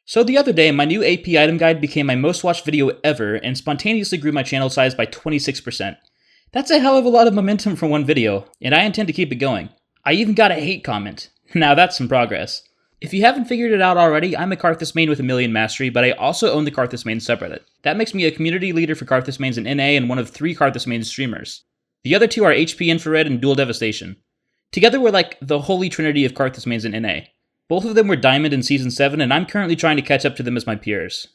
So the other day, my new AP item guide became my most watched video ever and spontaneously grew my channel size by 26%. That's a hell of a lot of momentum from one video, and I intend to keep it going. I even got a hate comment. Now that's some progress. If you haven't figured it out already, I'm a Karthus main with a million mastery, but I also own the Karthus main subreddit. That makes me a community leader for Karthus mains in NA and one of 3 Karthus mains streamers. The other 2 are HP Infrared and Dual Devastation. Together we're like the holy trinity of Karthus mains in NA. Both of them were Diamond in Season 7, and I'm currently trying to catch up to them as my peers.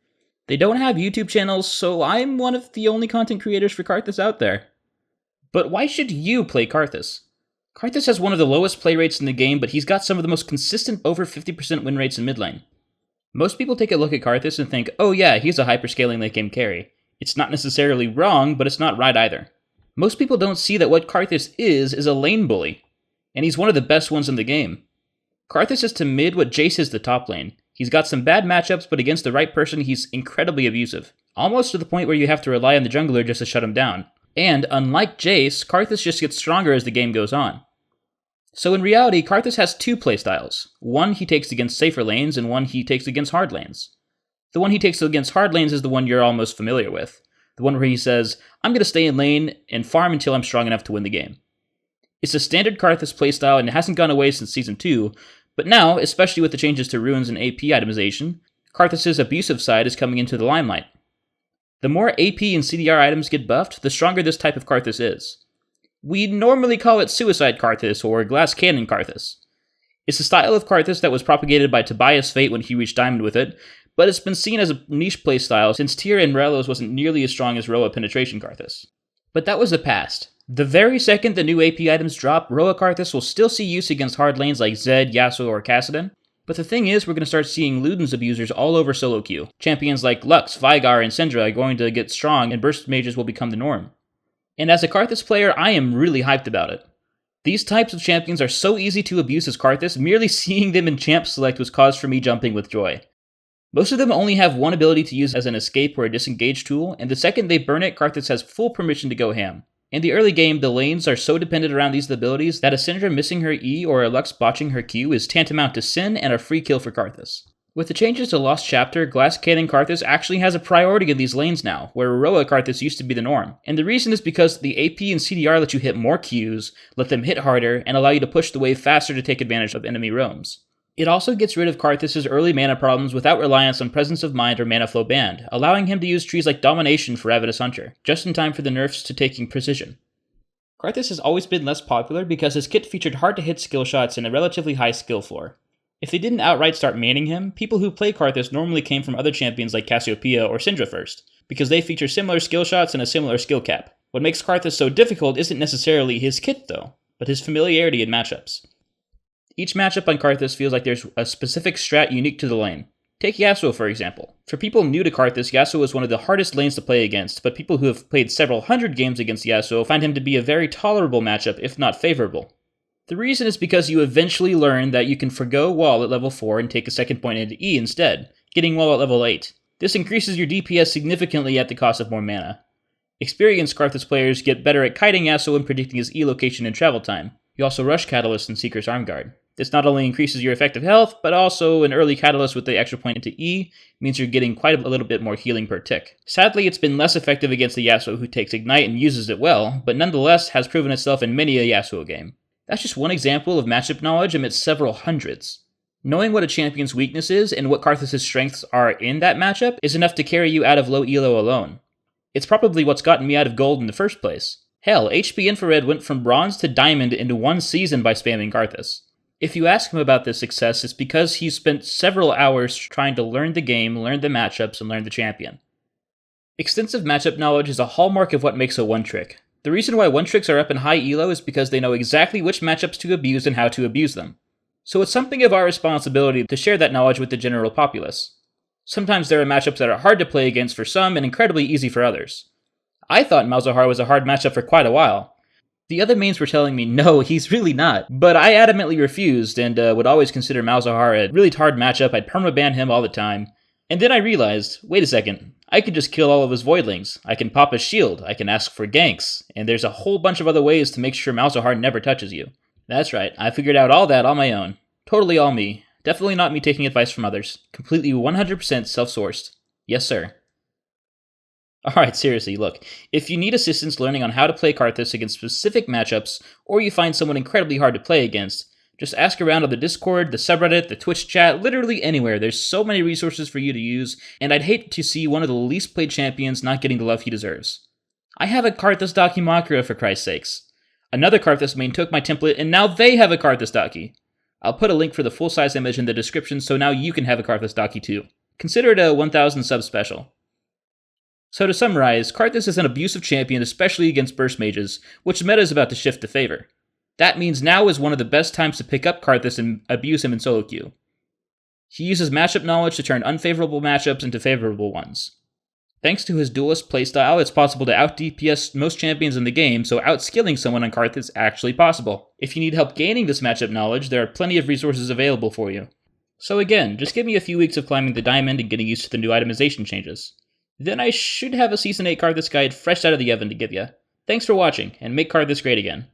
They don't have YouTube channels, so I'm one of the only content creators for Karthus out there. But why should you play Karthus? Karthus has one of the lowest play rates in the game, but he's got some of the most consistent over 50% win rates in mid lane. Most people take a look at Karthus and think, oh yeah, he's a hyperscaling late game carry. It's not necessarily wrong, but it's not right either. Most people don't see that what Karthus is a lane bully, and he's one of the best ones in the game. Karthus is to mid what Jace is to top lane. He's got some bad matchups, but against the right person, he's incredibly abusive. Almost to the point where you have to rely on the jungler just to shut him down. And, unlike Jace, Karthus just gets stronger as the game goes on. So in reality, Karthus has 2 playstyles. One he takes against safer lanes, and one he takes against hard lanes. The one he takes against hard lanes is the one you're all most familiar with. The one where he says, I'm going to stay in lane and farm until I'm strong enough to win the game. It's a standard Karthus playstyle and it hasn't gone away since Season 2, but now, especially with the changes to runes and AP itemization, Karthus' abusive side is coming into the limelight. The more AP and CDR items get buffed, the stronger this type of Karthus is. We normally call it Suicide Karthus or Glass Cannon Karthus. It's a style of Karthus that was propagated by Tobias Fate when he reached Diamond with it, but it's been seen as a niche playstyle since Tyr and Morelos wasn't nearly as strong as Roa Penetration Karthus. But that was the past. The very second the new AP items drop, Roa Karthus will still see use against hard lanes like Zed, Yasuo, or Kassadin. But the thing is, we're going to start seeing Ludens Abusers all over solo queue. Champions like Lux, Vigar, and Syndra are going to get strong, and burst mages will become the norm. And as a Karthus player, I am really hyped about it. These types of champions are so easy to abuse as Karthus, merely seeing them in Champ Select was cause for me jumping with joy. Most of them only have one ability to use as an escape or a disengage tool, and the second they burn it, Karthus has full permission to go ham. In the early game, the lanes are so dependent around these abilities that a Syndra missing her E or a Lux botching her Q is tantamount to sin and a free kill for Karthus. With the changes to Lost Chapter, Glass Cannon Karthus actually has a priority in these lanes now, where Roa Karthus used to be the norm. And the reason is because the AP and CDR let you hit more Qs, let them hit harder, and allow you to push the wave faster to take advantage of enemy roams. It also gets rid of Karthus' early mana problems without reliance on Presence of Mind or Mana Flow Band, allowing him to use trees like Domination for Ravenous Hunter, just in time for the nerfs to taking Precision. Karthus has always been less popular because his kit featured hard-to-hit skill shots and a relatively high skill floor. If they didn't outright start manning him, people who play Karthus normally came from other champions like Cassiopeia or Syndra first, because they feature similar skill shots and a similar skill cap. What makes Karthus so difficult isn't necessarily his kit though, but his familiarity in matchups. Each matchup on Karthus feels like there's a specific strat unique to the lane. Take Yasuo for example. For people new to Karthus, Yasuo is one of the hardest lanes to play against, but people who have played several hundred games against Yasuo find him to be a very tolerable matchup, if not favorable. The reason is because you eventually learn that you can forgo wall at level 4 and take a second point into E instead, getting wall at level 8. This increases your DPS significantly at the cost of more mana. Experienced Karthus players get better at kiting Yasuo and predicting his E location and travel time. You also rush Catalyst and Seeker's Armguard. This not only increases your effective health, but also an early Catalyst with the extra point into E means you're getting quite a little bit more healing per tick. Sadly, it's been less effective against the Yasuo who takes Ignite and uses it well, but nonetheless has proven itself in many a Yasuo game. That's just one example of matchup knowledge amidst several hundreds. Knowing what a champion's weakness is and what Karthus' strengths are in that matchup is enough to carry you out of low elo alone. It's probably what's gotten me out of gold in the first place. Hell, HP Infrared went from bronze to diamond into one season by spamming Karthus. If you ask him about this success, it's because he's spent several hours trying to learn the game, learn the matchups, and learn the champion. Extensive matchup knowledge is a hallmark of what makes a one-trick. The reason why one-tricks are up in high elo is because they know exactly which matchups to abuse and how to abuse them. So it's something of our responsibility to share that knowledge with the general populace. Sometimes there are matchups that are hard to play against for some and incredibly easy for others. I thought Malzahar was a hard matchup for quite a while. The other mains were telling me, no, he's really not. But I adamantly refused and would always consider Malzahar a really hard matchup. I'd permaban him all the time. And then I realized, wait a second, I could just kill all of his voidlings. I can pop his shield, I can ask for ganks, and there's a whole bunch of other ways to make sure Malzahar never touches you. That's right, I figured out all that on my own. Totally all me. Definitely not me taking advice from others. Completely 100% self-sourced. Yes, sir. Alright, seriously, look. If you need assistance learning on how to play Karthus against specific matchups, or you find someone incredibly hard to play against, just ask around on the Discord, the subreddit, the Twitch chat, literally anywhere. There's so many resources for you to use, and I'd hate to see one of the least played champions not getting the love he deserves. I have a Karthus Dakimakura, for Christ's sakes. Another Karthus main took my template, and now they have a Karthus Daki. I'll put a link for the full-size image in the description so now you can have a Karthus Daki too. Consider it a 1000 sub special. So to summarize, Karthus is an abusive champion, especially against burst mages, which meta is about to shift to favor. That means now is one of the best times to pick up Karthus and abuse him in solo queue. He uses matchup knowledge to turn unfavorable matchups into favorable ones. Thanks to his duelist playstyle, it's possible to out-DPS most champions in the game, so outskilling someone on Karthus is actually possible. If you need help gaining this matchup knowledge, there are plenty of resources available for you. So again, just give me a few weeks of climbing the diamond and getting used to the new itemization changes. Then I should have a Season 8 Karthus guide fresh out of the oven to give ya. Thanks for watching, and make Karthus great again.